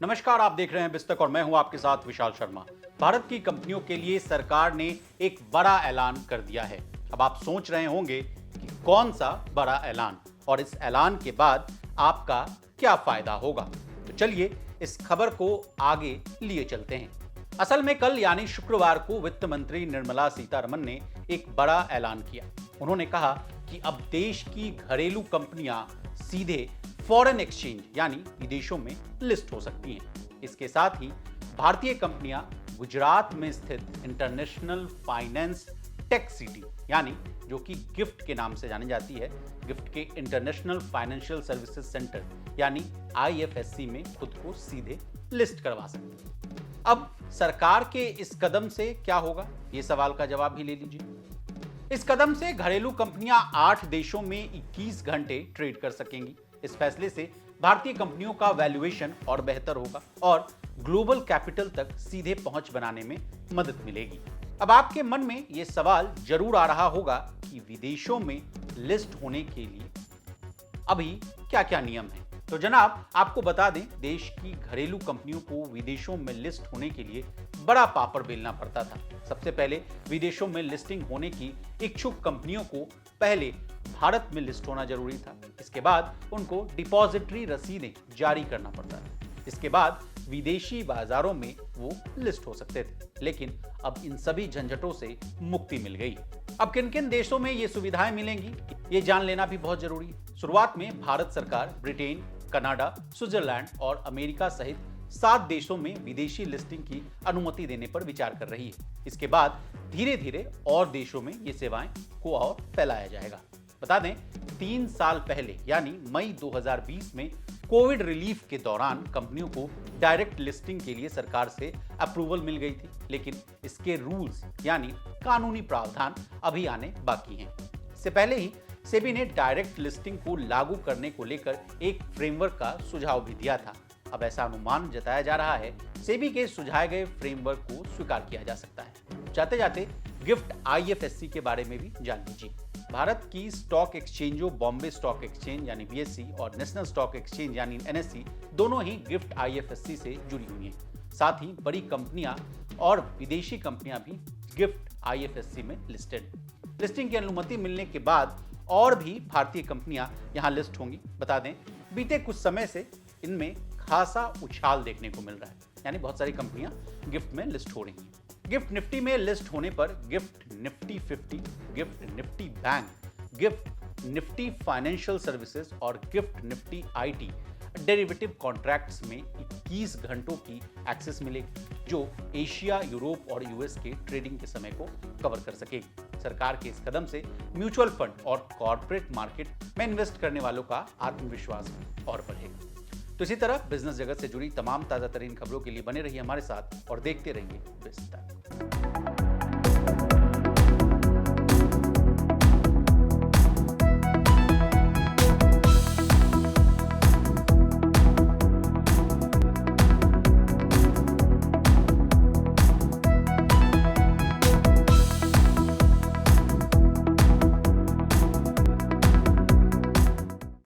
नमस्कार, आप देख रहे हैं बिस्तक और मैं हूं आपके साथ विशाल शर्मा। भारत की कंपनियों के लिए सरकार ने एक बड़ा ऐलान कर दिया है। अब आप सोच रहे होंगे कि कौन सा बड़ा ऐलान और इस ऐलान के बाद आपका क्या फायदा होगा। तो चलिए इस खबर को आगे लिए चलते हैं। असल में कल यानी शुक्रवार को वित्त मंत्री निर्मला सीतारमण ने एक बड़ा ऐलान किया। उन्होंने कहा कि अब देश की घरेलू कंपनियां सीधे फॉरेन एक्सचेंज यानी विदेशों में लिस्ट हो सकती हैं। इसके साथ ही भारतीय कंपनियां गुजरात में स्थित इंटरनेशनल फाइनेंस टेक सिटी यानी जो कि गिफ्ट के नाम से जानी जाती है, गिफ्ट के इंटरनेशनल फाइनेंशियल सर्विसेज सेंटर यानी आईएफएससी में खुद को सीधे लिस्ट करवा सकती हैं। अब सरकार के इस कदम से क्या होगा, ये सवाल का जवाब भी ले लीजिए। इस कदम से घरेलू कंपनियां 8 देशों में 21 घंटे ट्रेड कर सकेंगी। इस फैसले से भारतीय कंपनियों का वैल्यूएशन और बेहतर होगा और ग्लोबल कैपिटल तक सीधे पहुंच बनाने में मदद मिलेगी। अब आपके मन में यह सवाल जरूर आ रहा होगा कि विदेशों में लिस्ट होने के लिए अभी क्या-क्या नियम हैं। तो जनाब, आपको बता दें, देश की घरेलू कंपनियों को विदेशों में लिस्ट होने के लिए बड़ा पापड़ बेलना पड़ता था। सबसे पहले विदेशों में लिस्टिंग होने की इच्छुक कंपनियों को पहले भारत में लिस्ट होना जरूरी था। इसके बाद उनको डिपॉजिटरी रसीदें जारी करना पड़ता था। इसके बाद विदेशी बाजारों में वो लिस्ट हो सकते थे। लेकिन अब इन सभी झंझटों से मुक्ति मिल गई। अब किन किन देशों में ये सुविधाएं मिलेंगी, ये जान लेना भी बहुत जरूरी है। शुरुआत में भारत सरकार ब्रिटेन, कनाडा, स्विट्जरलैंड और अमेरिका सहित 7 देशों में विदेशी लिस्टिंग की अनुमति देने पर विचार कर रही है। इसके बाद धीरे धीरे और देशों में ये सेवाएं को और फैलाया जाएगा। बता दें, 3 साल पहले यानी मई 2020 में कोविड रिलीफ के दौरान कंपनियों को डायरेक्ट लिस्टिंग के लिए सरकार से अप्रूवल मिल गई थी, लेकिन इसके रूल्स यानी कानूनी प्रावधान अभी आने बाकी हैं। इससे पहले ही सेबी ने डायरेक्ट लिस्टिंग को लागू करने को लेकर एक फ्रेमवर्क का सुझाव भी दिया था। अब ऐसा अनुमान जताया जा रहा है सेबी के सुझाए गए फ्रेमवर्क को स्वीकार किया जा सकता है। जाते जाते गिफ्ट आईएफएससी के बारे में भी जान लीजिए। भारत की स्टॉक एक्सचेंजों बॉम्बे स्टॉक एक्सचेंज यानी बीएसई और नेशनल स्टॉक एक्सचेंज यानी एनएसई दोनों ही गिफ्ट आईएफएससी से जुड़ी हुई हैं। साथ ही बड़ी कंपनियां और विदेशी कंपनियां भी गिफ्ट आईएफएससी में लिस्टेड। लिस्टिंग की अनुमति मिलने के बाद और भी भारतीय कंपनियां यहां लिस्ट होंगी। बता दें, बीते कुछ समय से इनमें खासा उछाल देखने को मिल रहा है, यानी बहुत सारी कंपनियां गिफ्ट में लिस्ट हो रही हैं। गिफ्ट निफ्टी में लिस्ट होने पर GIFT Nifty 50, GIFT Nifty bank, GIFT Nifty financial services और GIFT Nifty IT derivative contracts में 21 घंटों की एक्सेस मिलेगी, जो एशिया, यूरोप और यूएस के ट्रेडिंग के समय को कवर कर सकेगी। सरकार के इस कदम से म्यूचुअल फंड और कॉर्पोरेट मार्केट में इन्वेस्ट करने वालों का आत्मविश्वास और बढ़ेगा। तो इसी तरह बिजनेस जगत से जुड़ी तमाम ताजा तरीन खबरों के लिए बने रहिए हमारे साथ और देखते रहिए बिस्तक।